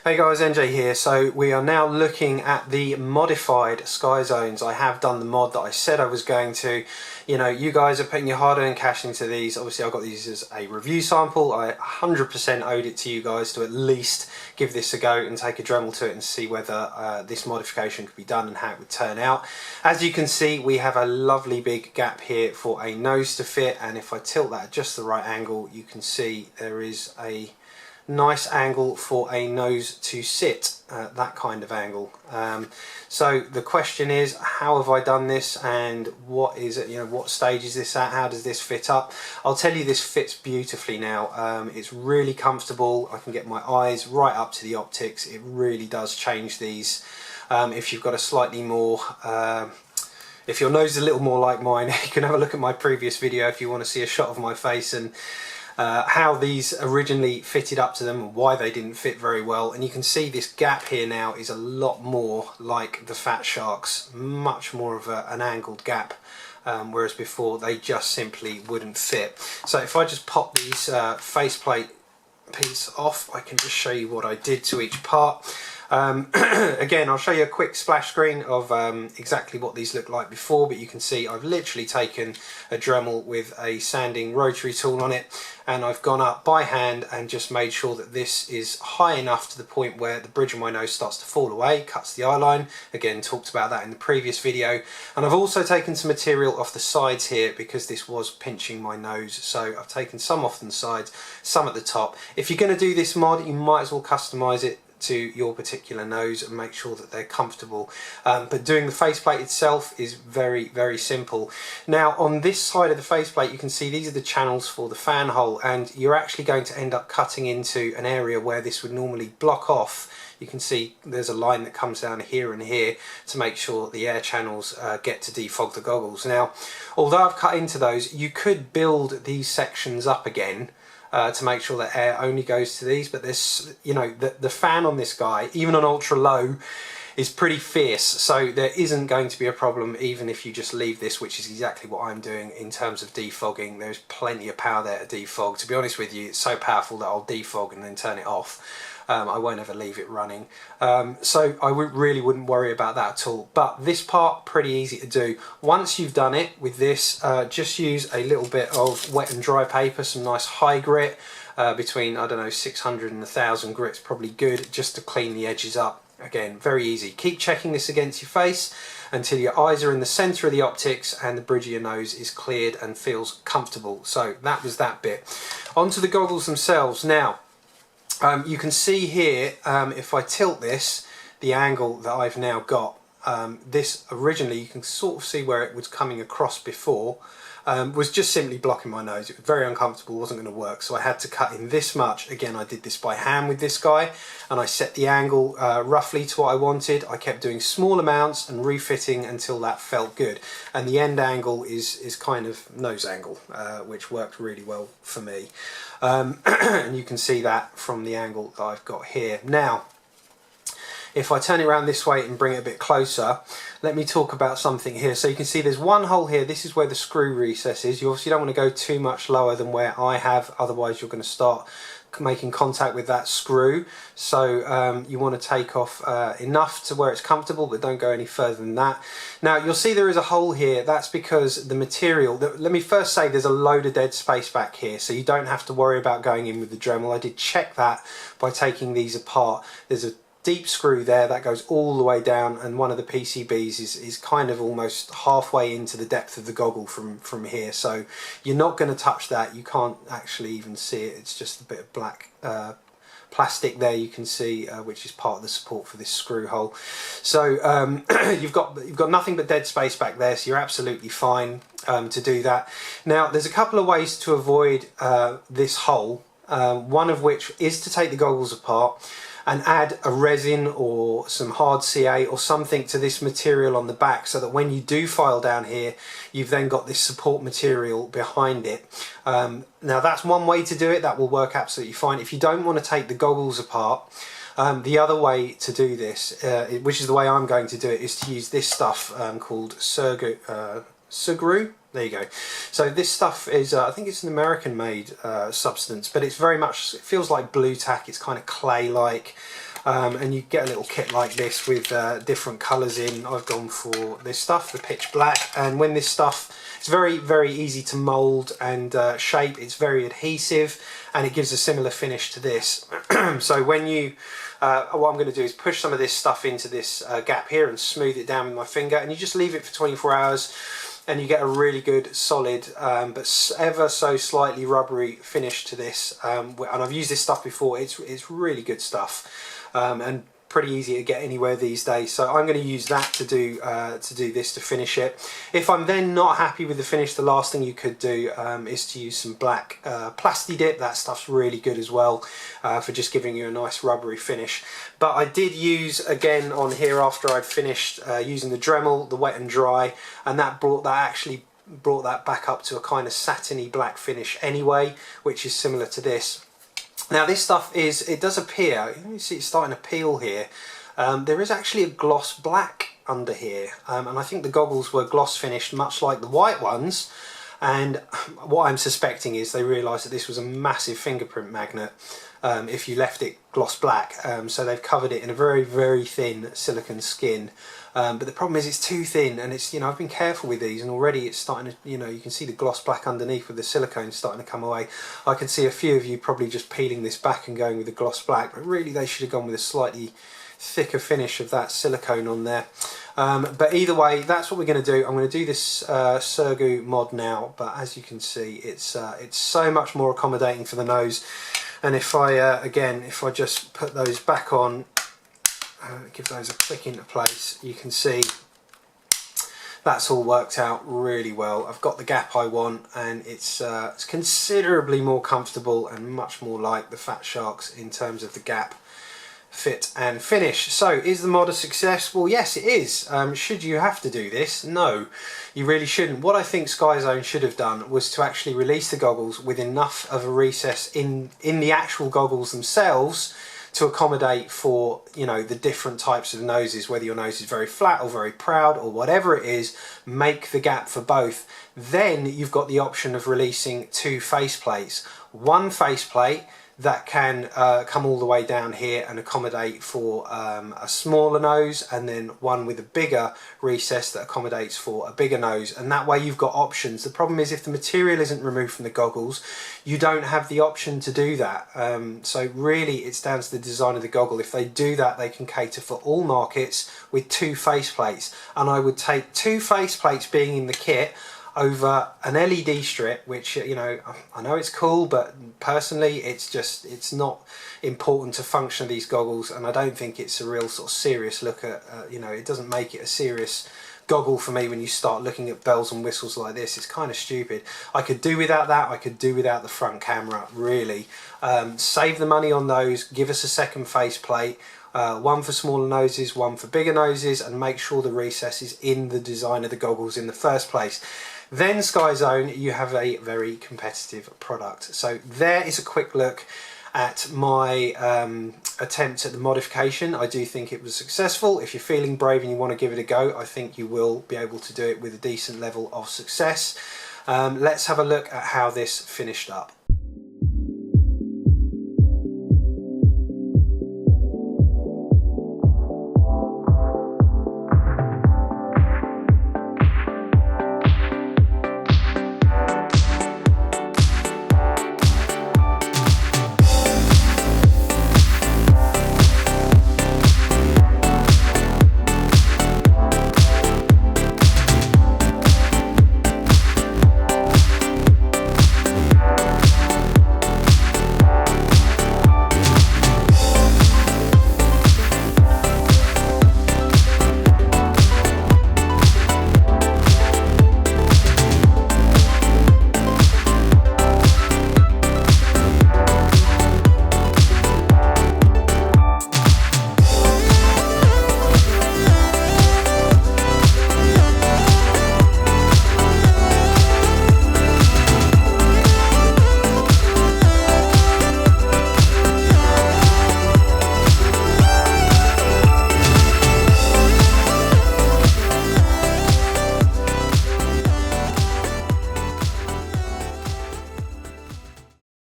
Hey guys, NJ here. So we are now looking at the modified Skyzones. I have done the mod that I said I was going to. You know, you guys are putting your hard-earned cash into these. Obviously I got these as a review sample. I 100% owed it to you guys to at least give this a go and take a Dremel to it and see whether this modification could be done and how it would turn out. As you can see, we have a lovely big gap here for a nose to fit, and if I tilt that at just the right angle, you can see there is a nice angle for a nose to sit, that kind of angle. So the question is, how have I done this, and what is it, what stage is this at? How does this fit up? I'll tell you, this fits beautifully now. It's really comfortable. I can get my eyes right up to the optics. It really does change these. If you've got a slightly more if your nose is a little more like mine, you can have a look at my previous video if you want to see a shot of my face and how these originally fitted up to them and why they didn't fit very well. And you can see this gap here now is a lot more like the Fat Shark's, much more of an angled gap, whereas before they just simply wouldn't fit. So if I just pop these faceplate piece off, I can just show you what I did to each part. Again, I'll show you a quick splash screen of exactly what these looked like before, but you can see I've literally taken a Dremel with a sanding rotary tool on it, and I've gone up by hand and just made sure that this is high enough to the point where the bridge of my nose starts to fall away, cuts the eye line. Again, talked about that in the previous video. And I've also taken some material off the sides here because this was pinching my nose, so I've taken some off the sides, some at the top. If you're going to do this mod, you might as well customize it to your particular nose and make sure that they're comfortable, but doing the faceplate itself is very, very simple. Now on this side of the faceplate, you can see these are the channels for the fan hole, and you're actually going to end up cutting into an area where this would normally block off. You can see there's a line that comes down here and here to make sure the air channels get to defog the goggles. Now, although I've cut into those, you could build these sections up again to make sure that air only goes to these, but there's, the fan on this guy, even on ultra low, is pretty fierce, so there isn't going to be a problem even if you just leave this, which is exactly what I'm doing in terms of defogging. There's plenty of power there to defog. To be honest with you, it's so powerful that I'll defog and then turn it off. I won't ever leave it running, so I really wouldn't worry about that at all. But this part, pretty easy to do. Once you've done it with this, just use a little bit of wet and dry paper, some nice high grit, between, I don't know, 600 and 1000 grit's probably good, just to clean the edges up. Again, very easy. Keep checking this against your face until your eyes are in the center of the optics and the bridge of your nose is cleared and feels comfortable. So that was that bit. Onto the goggles themselves now. You can see here, if I tilt this, the angle that I've now got. This originally, you can sort of see where it was coming across before, was just simply blocking my nose. It was very uncomfortable, wasn't going to work, so I had to cut in this much. Again, I did this by hand with this guy, and I set the angle roughly to what I wanted. I kept doing small amounts and refitting until that felt good, and the end angle is kind of nose angle, which worked really well for me. And you can see that from the angle that I've got here. Now, if I turn it around this way and bring it a bit closer, let me talk about something here. So you can see there's one hole here. This is where the screw recess is. You obviously don't want to go too much lower than where I have, otherwise you're going to start making contact with that screw. So you want to take off enough to where it's comfortable, but don't go any further than that. Now you'll see there is a hole here. That's because the material, let me first say there's a load of dead space back here, so you don't have to worry about going in with the Dremel. I did check that by taking these apart. There's a deep screw there that goes all the way down, and one of the PCBs is kind of almost halfway into the depth of the goggle from here, so you're not going to touch that. You can't actually even see it. It's just a bit of black plastic there, you can see, which is part of the support for this screw hole. So you've got nothing but dead space back there, so you're absolutely fine to do that. Now there's a couple of ways to avoid this hole, one of which is to take the goggles apart and add a resin or some hard CA or something to this material on the back, so that when you do file down here, you've then got this support material behind it. Now that's one way to do it. That will work absolutely fine. If you don't want to take the goggles apart, the other way to do this, which is the way I'm going to do it, is to use this stuff called Sugru. There you go. So this stuff is, I think it's an American made substance, but it's very much, it feels like blue tack. It's kind of clay-like. and you get a little kit like this with different colours in. I've gone for this stuff, the pitch black, and when this stuff, it's very easy to mould and shape. It's very adhesive, and it gives a similar finish to this. So when you what I'm going to do is push some of this stuff into this gap here and smooth it down with my finger, and you just leave it for 24 hours and you get a really good solid but ever so slightly rubbery finish to this, and I've used this stuff before. It's really good stuff, and pretty easy to get anywhere these days. So I'm going to use that to do this to finish it. If I'm then not happy with the finish, the last thing you could do is to use some black plasti dip. That stuff's really good as well for just giving you a nice rubbery finish. But I did use again on here after I'd finished using the Dremel, the wet and dry, and that actually brought that back up to a kind of satiny black finish anyway, which is similar to this. Now this stuff it does appear, you see it's starting to peel here, there is actually a gloss black under here, and I think the goggles were gloss finished much like the white ones, and what I'm suspecting is they realised that this was a massive fingerprint magnet if you left it gloss black, so they've covered it in a very thin silicone skin. But the problem is it's too thin, and it's, I've been careful with these, and already it's starting to, you can see the gloss black underneath with the silicone starting to come away. I can see a few of you probably just peeling this back and going with the gloss black, but really they should have gone with a slightly thicker finish of that silicone on there. But either way, that's what we're going to do. I'm going to do this Sergu mod now, but as you can see, it's so much more accommodating for the nose. And if I again, if I just put those back on, give those a click into place, you can see that's all worked out really well. I've got the gap I want, and it's considerably more comfortable and much more like the Fat Sharks in terms of the gap, fit and finish. So is the mod a success? Well, yes it is. Should you have to do this? No, you really shouldn't. What I think Skyzone should have done was to actually release the goggles with enough of a recess in the actual goggles themselves to accommodate for, the different types of noses, whether your nose is very flat or very proud or whatever it is. Make the gap for both. Then you've got the option of releasing two faceplates. One faceplate that can come all the way down here and accommodate for a smaller nose, and then one with a bigger recess that accommodates for a bigger nose, and that way you've got options. The problem is if the material isn't removed from the goggles, you don't have the option to do that. So really it's down to the design of the goggle. If they do that, they can cater for all markets with two faceplates, and I would take two faceplates being in the kit over an LED strip, which, I know it's cool, but personally it's not important to function of these goggles, and I don't think it's a real sort of serious look at, it doesn't make it a serious goggle for me when you start looking at bells and whistles like this. It's kind of stupid. I could do without that. I could do without the front camera, really. Save the money on those, give us a second faceplate, one for smaller noses, one for bigger noses, and make sure the recess is in the design of the goggles in the first place. Then Skyzone, you have a very competitive product. So there is a quick look at my attempt at the modification. I do think it was successful. If you're feeling brave and you want to give it a go, I think you will be able to do it with a decent level of success. Let's have a look at how this finished up.